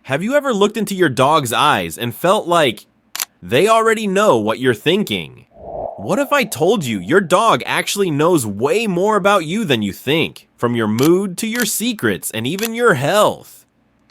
Have you ever looked into your dog's eyes and felt like they already know what you're thinking? What if I told you your dog actually knows way more about you than you think, from your mood to your secrets and even your health?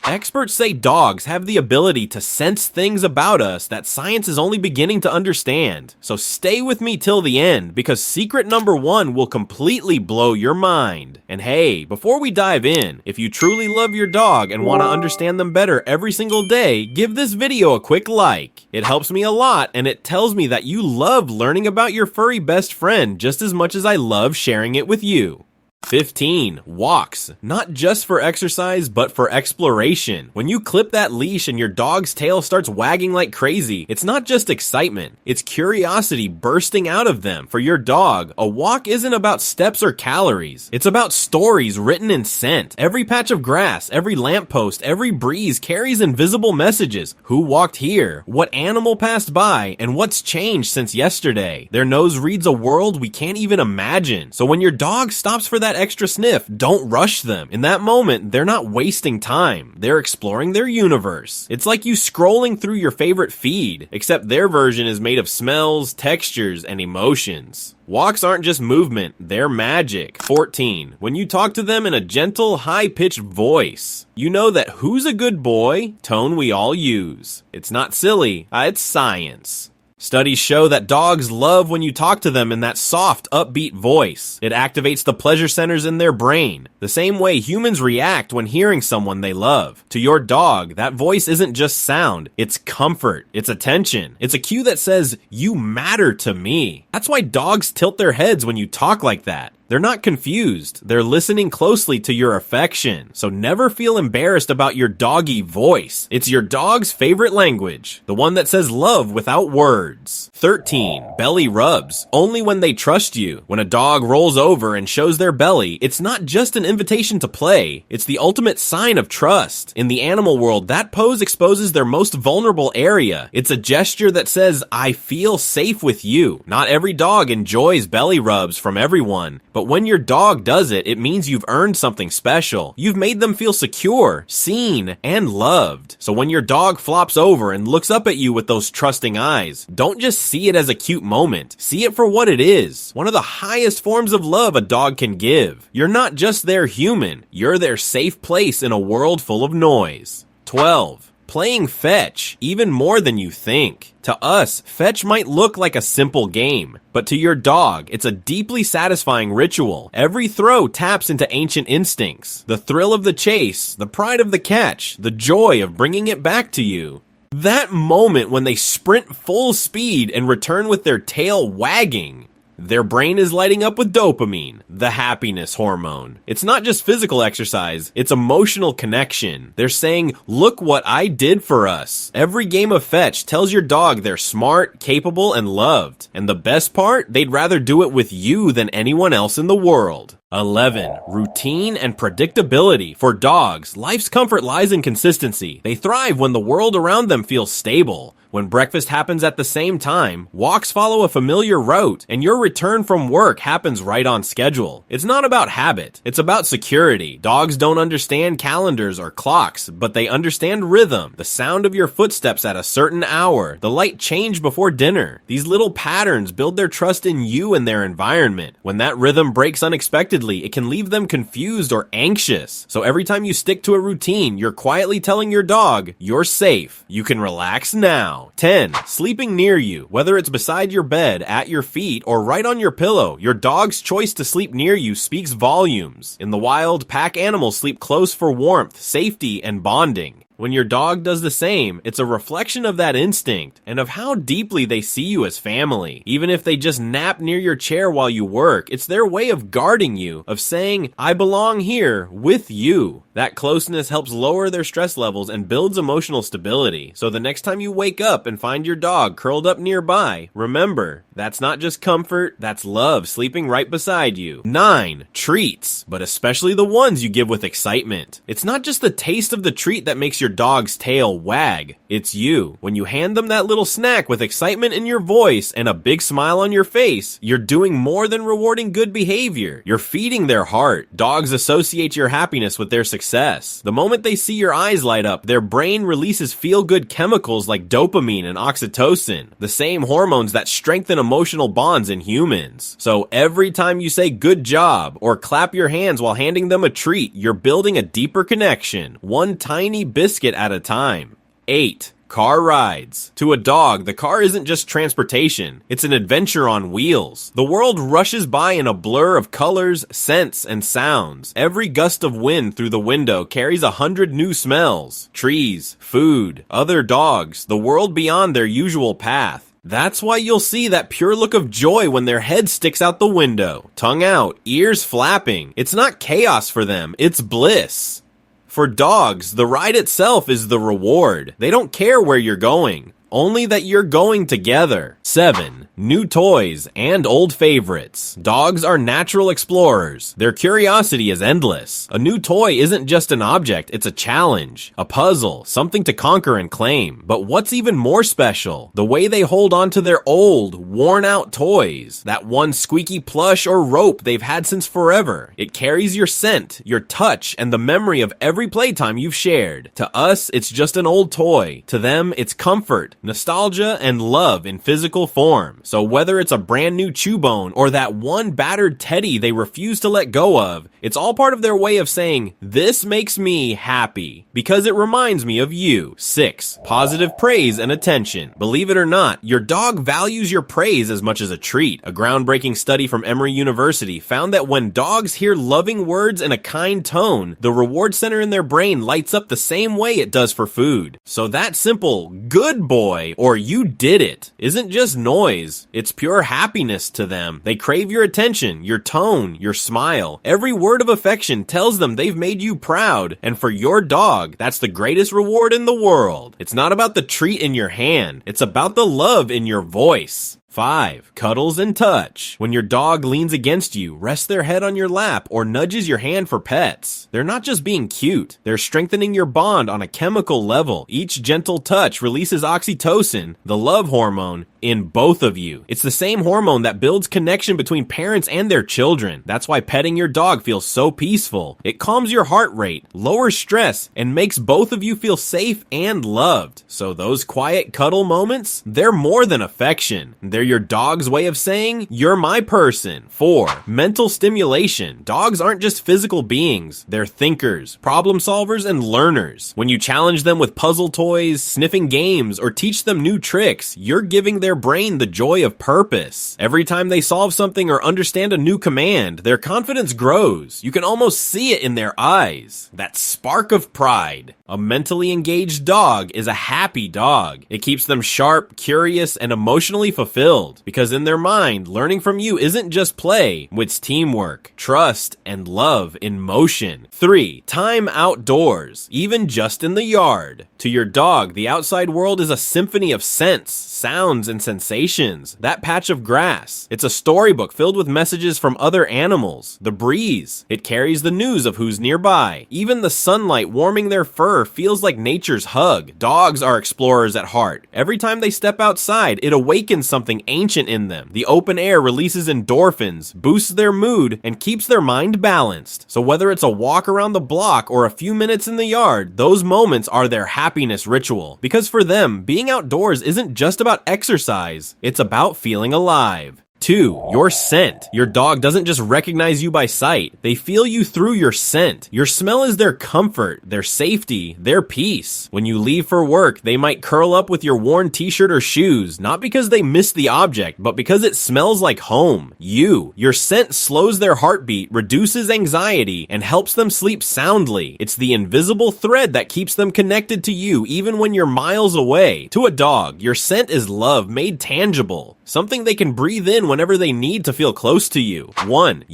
Experts say dogs have the ability to sense things about us that science is only beginning to understand. So stay with me till the end, because secret number 1 will completely blow your mind. And hey, before we dive in, if you truly love your dog and want to understand them better every single day, give this video a quick like. It helps me a lot, and it tells me that you love learning about your furry best friend just as much as I love sharing it with you. 15. Walks. Not just for exercise, but for exploration. When you clip that leash and your dog's tail starts wagging like crazy, it's not just excitement, it's curiosity bursting out of them. For your dog, a walk isn't about steps or calories. It's about stories written in scent. Every patch of grass, every lamppost, every breeze carries invisible messages. Who walked here? What animal passed by? And what's changed since yesterday? Their nose reads a world we can't even imagine. So when your dog stops for that extra sniff, don't rush them. In that moment, they're not wasting time. They're exploring their universe. It's like you scrolling through your favorite feed, except their version is made of smells, textures, and emotions. Walks aren't just movement, they're magic. 14. When you talk to them in a gentle, high-pitched voice, you know that who's a good boy tone we all use. It's not silly, it's science. Studies show that dogs love when you talk to them in that soft, upbeat voice. It activates the pleasure centers in their brain, the same way humans react when hearing someone they love. To your dog, that voice isn't just sound, it's comfort, it's attention. It's a cue that says, you matter to me. That's why dogs tilt their heads when you talk like that. They're not confused, they're listening closely to your affection. So never feel embarrassed about your doggy voice. It's your dog's favorite language, the one that says love without words. 13. Belly rubs. Only when they trust you. When a dog rolls over and shows their belly, it's not just an invitation to play, it's the ultimate sign of trust. In the animal world, that pose exposes their most vulnerable area. It's a gesture that says, I feel safe with you. Not every dog enjoys belly rubs from everyone, but when your dog does it, it means you've earned something special. You've made them feel secure, seen, and loved. So when your dog flops over and looks up at you with those trusting eyes, don't just see it as a cute moment. See it for what it is. One of the highest forms of love a dog can give. You're not just their human, you're their safe place in a world full of noise. 12. Playing fetch, even more than you think. To us, fetch might look like a simple game, but to your dog, it's a deeply satisfying ritual. Every throw taps into ancient instincts. The thrill of the chase, the pride of the catch, the joy of bringing it back to you. That moment when they sprint full speed and return with their tail wagging. Their brain is lighting up with dopamine, the happiness hormone. It's not just physical exercise, it's emotional connection. They're saying, look what I did for us. Every game of fetch tells your dog they're smart, capable, and loved. And the best part, they'd rather do it with you than anyone else in the world. 11. Routine and predictability. For dogs, life's comfort lies in consistency. They thrive when the world around them feels stable. When breakfast happens at the same time, walks follow a familiar route, and your return from work happens right on schedule. It's not about habit, it's about security. Dogs don't understand calendars or clocks, but they understand rhythm, the sound of your footsteps at a certain hour, the light change before dinner. These little patterns build their trust in you and their environment. When that rhythm breaks unexpectedly, it can leave them confused or anxious. So every time you stick to a routine, you're quietly telling your dog, you're safe, you can relax now. 10. Sleeping near you. Whether it's beside your bed, at your feet, or right on your pillow, your dog's choice to sleep near you speaks volumes. In the wild, pack animals sleep close for warmth, safety, and bonding. When your dog does the same, it's a reflection of that instinct and of how deeply they see you as family. Even if they just nap near your chair while you work, it's their way of guarding you, of saying, I belong here with you. That closeness helps lower their stress levels and builds emotional stability. So the next time you wake up and find your dog curled up nearby, remember, that's not just comfort, that's love sleeping right beside you. 9. Treats, but especially the ones you give with excitement. It's not just the taste of the treat that makes your dog's tail wag. It's you. When you hand them that little snack with excitement in your voice and a big smile on your face, you're doing more than rewarding good behavior. You're feeding their heart. Dogs associate your happiness with their success. The moment they see your eyes light up, their brain releases feel-good chemicals like dopamine and oxytocin, the same hormones that strengthen emotional bonds in humans. So every time you say good job or clap your hands while handing them a treat, you're building a deeper connection, one tiny biscuit at a time. 8. Car rides. To a dog, the car isn't just transportation, it's an adventure on wheels. The world rushes by in a blur of colors, scents, and sounds. Every gust of wind through the window carries 100 new smells. Trees, food, other dogs, the world beyond their usual path. That's why you'll see that pure look of joy when their head sticks out the window, tongue out, ears flapping. It's not chaos for them, it's bliss. For dogs, the ride itself is the reward. They don't care where you're going, only that you're going together. 7. New toys and old favorites. Dogs are natural explorers. Their curiosity is endless. A new toy isn't just an object, it's a challenge, a puzzle, something to conquer and claim. But what's even more special? The way they hold on to their old, worn-out toys. That one squeaky plush or rope they've had since forever. It carries your scent, your touch, and the memory of every playtime you've shared. To us, it's just an old toy. To them, it's comfort, nostalgia, and love in physical form. So whether it's a brand new chew bone or that one battered teddy they refuse to let go of, it's all part of their way of saying, this makes me happy, because it reminds me of you. 6. Positive praise and attention. Believe it or not, your dog values your praise as much as a treat. A groundbreaking study from Emory University found that when dogs hear loving words and a kind tone, the reward center in their brain lights up the same way it does for food. So that simple, good boy, or you did it, isn't just noise, it's pure happiness to them. They crave your attention, your tone, your smile. Every word of affection tells them they've made you proud, and for your dog, that's the greatest reward in the world. It's not about the treat in your hand, it's about the love in your voice. 5. Cuddles and touch. When your dog leans against you, rests their head on your lap, or nudges your hand for pets, they're not just being cute, they're strengthening your bond on a chemical level. Each gentle touch releases oxytocin, the love hormone, in both of you. It's the same hormone that builds connection between parents and their children. That's why petting your dog feels so peaceful. It calms your heart rate, lowers stress, and makes both of you feel safe and loved. So those quiet cuddle moments, they're more than affection. They're your dog's way of saying, you're my person. 4. Mental stimulation. Dogs aren't just physical beings. They're thinkers, problem solvers, and learners. When you challenge them with puzzle toys, sniffing games, or teach them new tricks, you're giving their brain the joy of purpose. Every time they solve something or understand a new command, their confidence grows. You can almost see it in their eyes. That spark of pride. A mentally engaged dog is a happy dog. It keeps them sharp, curious, and emotionally fulfilled. Because in their mind, learning from you isn't just play, it's teamwork, trust, and love in motion. 3. Time outdoors, even just in the yard. To your dog, the outside world is a symphony of scents, sounds, and sensations. That patch of grass, it's a storybook filled with messages from other animals. The breeze, it carries the news of who's nearby. Even the sunlight warming their fur feels like nature's hug. Dogs are explorers at heart. Every time they step outside, it awakens something ancient in them. The open air releases endorphins, boosts their mood, and keeps their mind balanced. So whether it's a walk around the block or a few minutes in the yard, those moments are their happiness ritual. Because for them, being outdoors isn't just about exercise, it's about feeling alive. 2. Your scent. Your dog doesn't just recognize you by sight. They feel you through your scent. Your smell is their comfort, their safety, their peace. When you leave for work, they might curl up with your worn t-shirt or shoes, not because they miss the object, but because it smells like home. Your scent slows their heartbeat, reduces anxiety, and helps them sleep soundly. It's the invisible thread that keeps them connected to you even when you're miles away. To a dog, your scent is love made tangible. Something they can breathe in whenever they need to feel close to you. 1.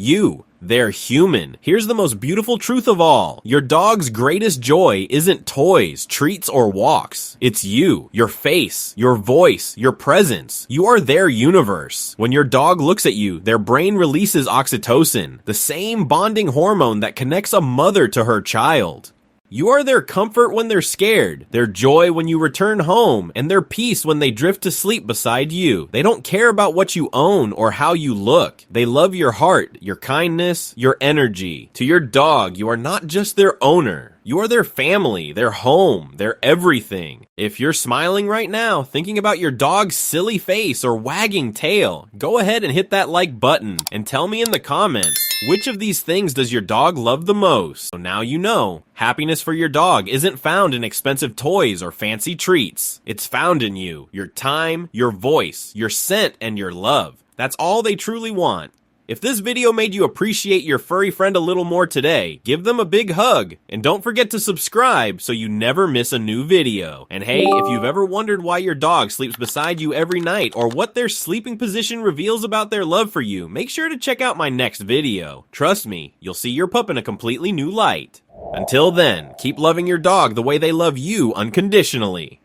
They're human. Here's the most beautiful truth of all. Your dog's greatest joy isn't toys, treats, or walks. It's you, your face, your voice, your presence. You are their universe. When your dog looks at you, their brain releases oxytocin, the same bonding hormone that connects a mother to her child. You are their comfort when they're scared, their joy when you return home, and their peace when they drift to sleep beside you. They don't care about what you own or how you look. They love your heart, your kindness, your energy. To your dog, you are not just their owner. You are their family, their home, their everything. If you're smiling right now, thinking about your dog's silly face or wagging tail, go ahead and hit that like button and tell me in the comments, which of these things does your dog love the most? So now you know, happiness for your dog isn't found in expensive toys or fancy treats. It's found in you, your time, your voice, your scent, and your love. That's all they truly want. If this video made you appreciate your furry friend a little more today, give them a big hug, and don't forget to subscribe so you never miss a new video. And hey, if you've ever wondered why your dog sleeps beside you every night, or what their sleeping position reveals about their love for you, make sure to check out my next video. Trust me, you'll see your pup in a completely new light. Until then, keep loving your dog the way they love you unconditionally.